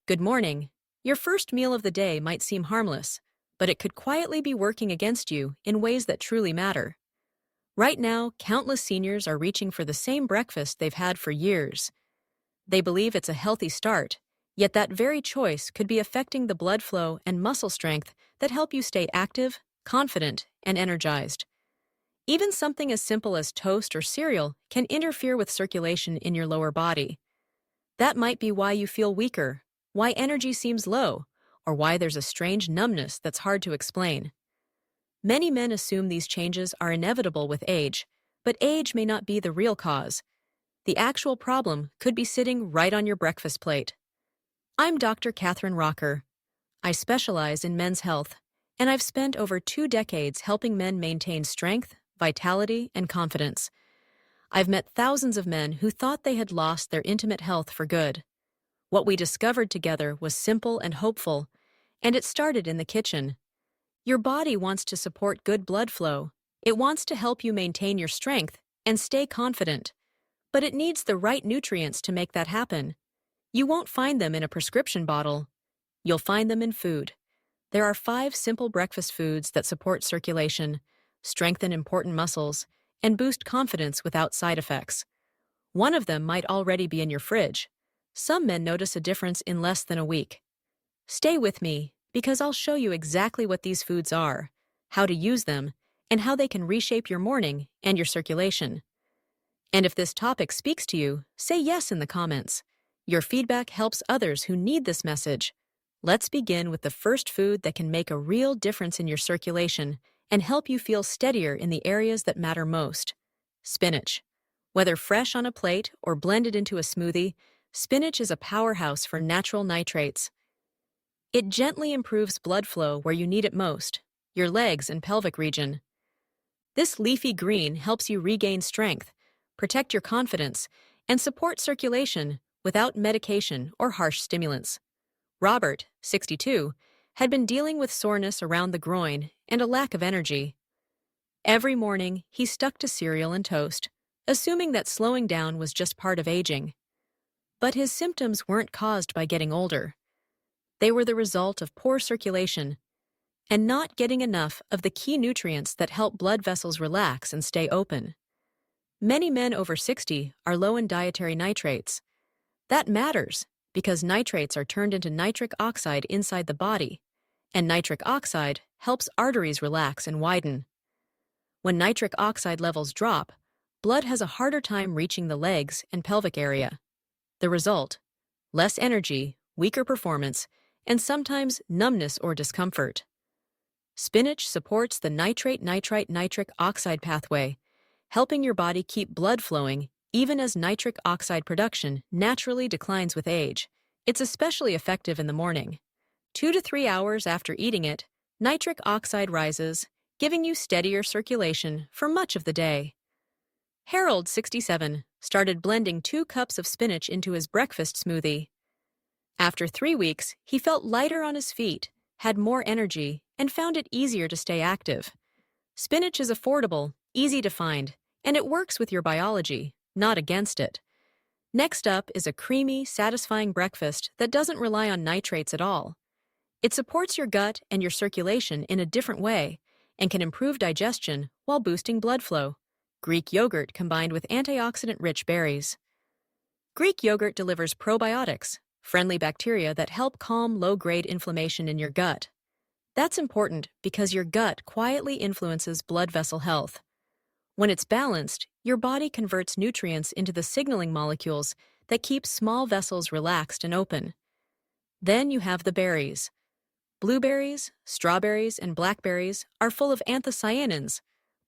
Good morning. Your first meal of the day might seem harmless, but it could quietly be working against you in ways that truly matter. Right now, countless seniors are reaching for the same breakfast they've had for years. They believe it's a healthy start, yet that very choice could be affecting the blood flow and muscle strength that help you stay active, confident, and energized. Even something as simple as toast or cereal can interfere with circulation in your lower body. That might be why you feel weaker, why energy seems low, or why there's a strange numbness that's hard to explain. Many men assume these changes are inevitable with age, but age may not be the real cause. The actual problem could be sitting right on your breakfast plate. I'm Dr. Catherine Rocker. I specialize in men's health, and I've spent over 2 decades helping men maintain strength, vitality, and confidence. I've met thousands of men who thought they had lost their intimate health for good. What we discovered together was simple and hopeful, and it started in the kitchen. Your body wants to support good blood flow. It wants to help you maintain your strength and stay confident. But it needs the right nutrients to make that happen. You won't find them in a prescription bottle. You'll find them in food. There are 5 simple breakfast foods that support circulation, strengthen important muscles, and boost confidence without side effects. One of them might already be in your fridge. Some men notice a difference in less than a week. Stay with me, because I'll show you exactly what these foods are, how to use them, and how they can reshape your morning and your circulation. And if this topic speaks to you, say yes in the comments. Your feedback helps others who need this message. Let's begin with the first food that can make a real difference in your circulation and help you feel steadier in the areas that matter most. Spinach. Whether fresh on a plate or blended into a smoothie, spinach is a powerhouse for natural nitrates. It gently improves blood flow where you need it most, your legs and pelvic region. This leafy green helps you regain strength, protect your confidence, and support circulation without medication or harsh stimulants. Robert, 62, had been dealing with soreness around the groin and a lack of energy. Every morning, he stuck to cereal and toast, assuming that slowing down was just part of aging. But his symptoms weren't caused by getting older. They were the result of poor circulation and not getting enough of the key nutrients that help blood vessels relax and stay open. Many men over 60 are low in dietary nitrates. That matters because nitrates are turned into nitric oxide inside the body, and nitric oxide helps arteries relax and widen. When nitric oxide levels drop, blood has a harder time reaching the legs and pelvic area. The result: less energy, weaker performance, and sometimes numbness or discomfort. Spinach supports the nitrate-nitrite-nitric oxide pathway, helping your body keep blood flowing even as nitric oxide production naturally declines with age. It's especially effective in the morning. 2 to 3 hours after eating it, nitric oxide rises, giving you steadier circulation for much of the day. Harold, 67, started blending 2 cups of spinach into his breakfast smoothie. After 3 weeks, he felt lighter on his feet, had more energy, and found it easier to stay active. Spinach is affordable, easy to find, and it works with your biology, not against it. Next up is a creamy, satisfying breakfast that doesn't rely on nitrates at all. It supports your gut and your circulation in a different way and can improve digestion while boosting blood flow. Greek yogurt combined with antioxidant-rich berries. Greek yogurt delivers probiotics, friendly bacteria that help calm low-grade inflammation in your gut. That's important because your gut quietly influences blood vessel health. When it's balanced, your body converts nutrients into the signaling molecules that keep small vessels relaxed and open. Then you have the berries. Blueberries, strawberries, and blackberries are full of anthocyanins,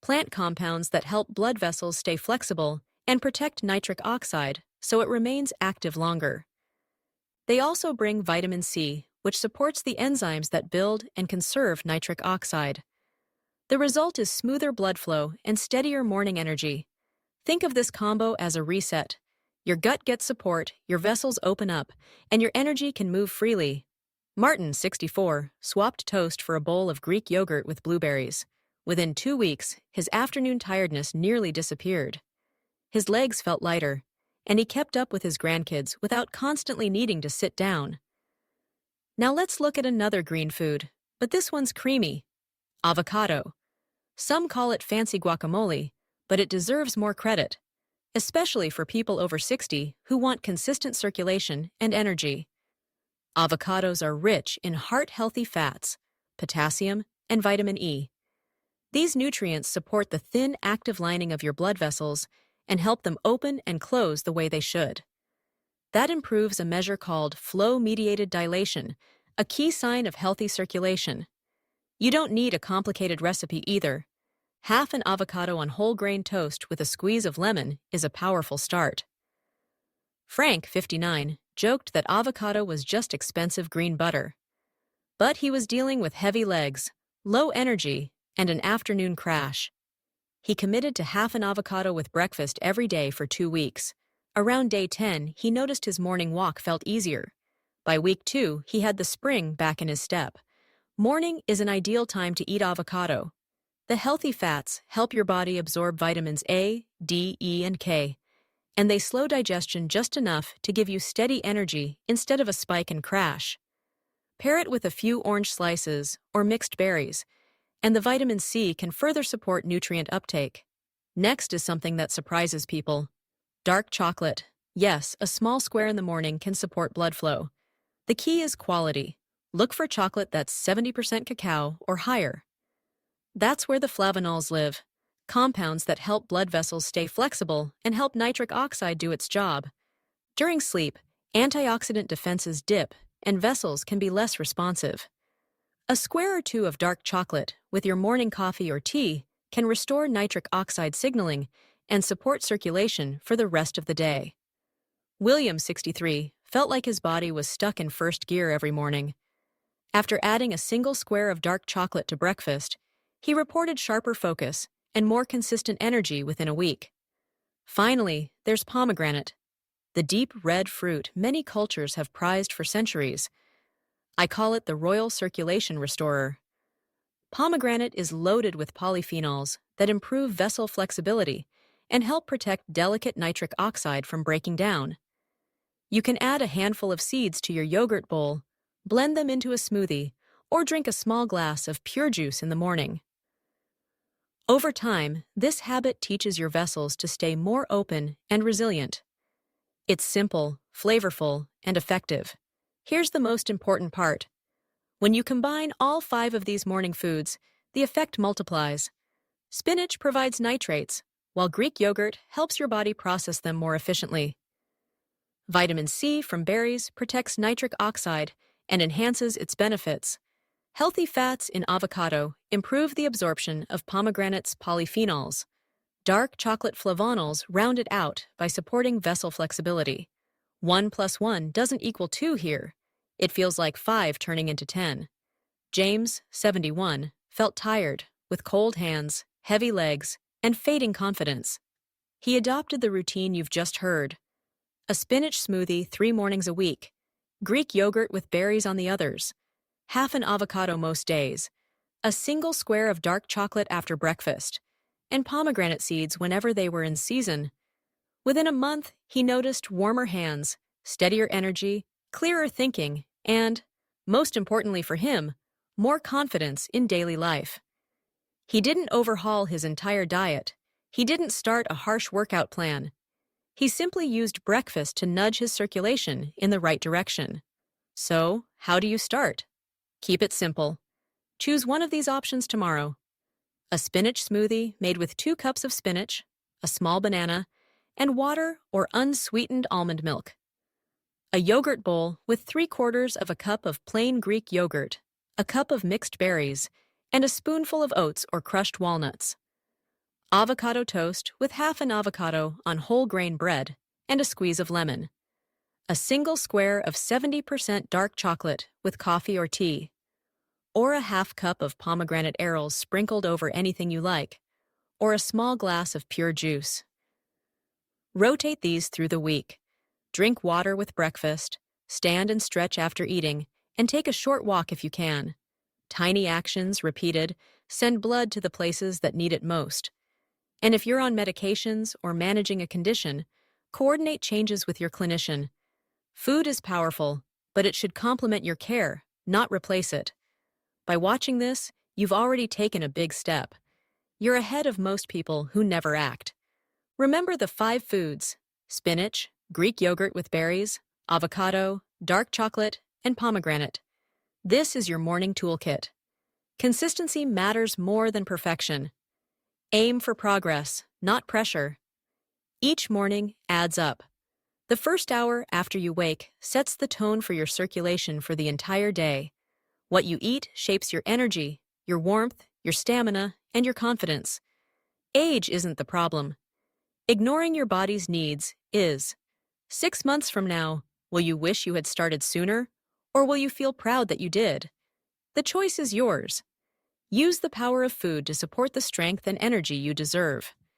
plant compounds that help blood vessels stay flexible and protect nitric oxide so it remains active longer. They also bring vitamin C, which supports the enzymes that build and conserve nitric oxide. The result is smoother blood flow and steadier morning energy. Think of this combo as a reset. Your gut gets support, your vessels open up, and your energy can move freely. Martin, 64, swapped toast for a bowl of Greek yogurt with blueberries. Within 2 weeks, his afternoon tiredness nearly disappeared. His legs felt lighter, and he kept up with his grandkids without constantly needing to sit down. Now let's look at another green food, but this one's creamy. Avocado. Some call it fancy guacamole, but it deserves more credit, especially for people over 60 who want consistent circulation and energy. Avocados are rich in heart-healthy fats, potassium, and vitamin E. These nutrients support the thin, active lining of your blood vessels and help them open and close the way they should. That improves a measure called flow-mediated dilation, a key sign of healthy circulation. You don't need a complicated recipe either. Half an avocado on whole grain toast with a squeeze of lemon is a powerful start. Frank, 59, joked that avocado was just expensive green butter. But he was dealing with heavy legs, low energy, and an afternoon crash. He committed to half an avocado with breakfast every day for 2 weeks. Around day 10, he noticed his morning walk felt easier. By week 2, he had the spring back in his step. Morning is an ideal time to eat avocado. The healthy fats help your body absorb vitamins A, D, E, and K, and they slow digestion just enough to give you steady energy instead of a spike and crash. Pair it with a few orange slices or mixed berries, and the vitamin C can further support nutrient uptake. Next is something that surprises people. Dark chocolate. Yes, a small square in the morning can support blood flow. The key is quality. Look for chocolate that's 70% cacao or higher. That's where the flavonols live, compounds that help blood vessels stay flexible and help nitric oxide do its job. During sleep, antioxidant defenses dip and vessels can be less responsive. A square or two of dark chocolate with your morning coffee or tea can restore nitric oxide signaling and support circulation for the rest of the day. William, 63, felt like his body was stuck in first gear every morning. After adding a single square of dark chocolate to breakfast, he reported sharper focus and more consistent energy within a week. Finally, there's pomegranate, the deep red fruit many cultures have prized for centuries. I call it the royal circulation restorer. Pomegranate is loaded with polyphenols that improve vessel flexibility and help protect delicate nitric oxide from breaking down. You can add a handful of seeds to your yogurt bowl, blend them into a smoothie, or drink a small glass of pure juice in the morning. Over time, this habit teaches your vessels to stay more open and resilient. It's simple, flavorful, and effective. Here's the most important part. When you combine all 5 of these morning foods, the effect multiplies. Spinach provides nitrates, while Greek yogurt helps your body process them more efficiently. Vitamin C from berries protects nitric oxide and enhances its benefits. Healthy fats in avocado improve the absorption of pomegranate's polyphenols. Dark chocolate flavonols round it out by supporting vessel flexibility. 1 plus 1 doesn't equal 2 here. It feels like 5 turning into 10. James, 71, felt tired, with cold hands, heavy legs, and fading confidence. He adopted the routine you've just heard. A spinach smoothie 3 mornings a week, Greek yogurt with berries on the others, half an avocado most days, a single square of dark chocolate after breakfast, and pomegranate seeds whenever they were in season. Within a month, he noticed warmer hands, steadier energy, clearer thinking, and, most importantly for him, more confidence in daily life. He didn't overhaul his entire diet. He didn't start a harsh workout plan. He simply used breakfast to nudge his circulation in the right direction. So, how do you start? Keep it simple. Choose one of these options tomorrow. A spinach smoothie made with 2 cups of spinach, a small banana, and water or unsweetened almond milk. A yogurt bowl with 3/4 of a cup of plain Greek yogurt, a cup of mixed berries, and a spoonful of oats or crushed walnuts. Avocado toast with half an avocado on whole grain bread and a squeeze of lemon. A single square of 70% dark chocolate with coffee or tea. Or a half cup of pomegranate arils sprinkled over anything you like. Or a small glass of pure juice. Rotate these through the week. Drink water with breakfast, stand and stretch after eating, and take a short walk if you can. Tiny actions, repeated, send blood to the places that need it most. And if you're on medications or managing a condition, coordinate changes with your clinician. Food is powerful, but it should complement your care, not replace it. By watching this, you've already taken a big step. You're ahead of most people who never act. Remember the 5 foods: spinach, Greek yogurt with berries, avocado, dark chocolate, and pomegranate. This is your morning toolkit. Consistency matters more than perfection. Aim for progress, not pressure. Each morning adds up. The first hour after you wake sets the tone for your circulation for the entire day. What you eat shapes your energy, your warmth, your stamina, and your confidence. Age isn't the problem. Ignoring your body's needs is. 6 months from now, will you wish you had started sooner, or will you feel proud that you did? The choice is yours. Use the power of food to support the strength and energy you deserve.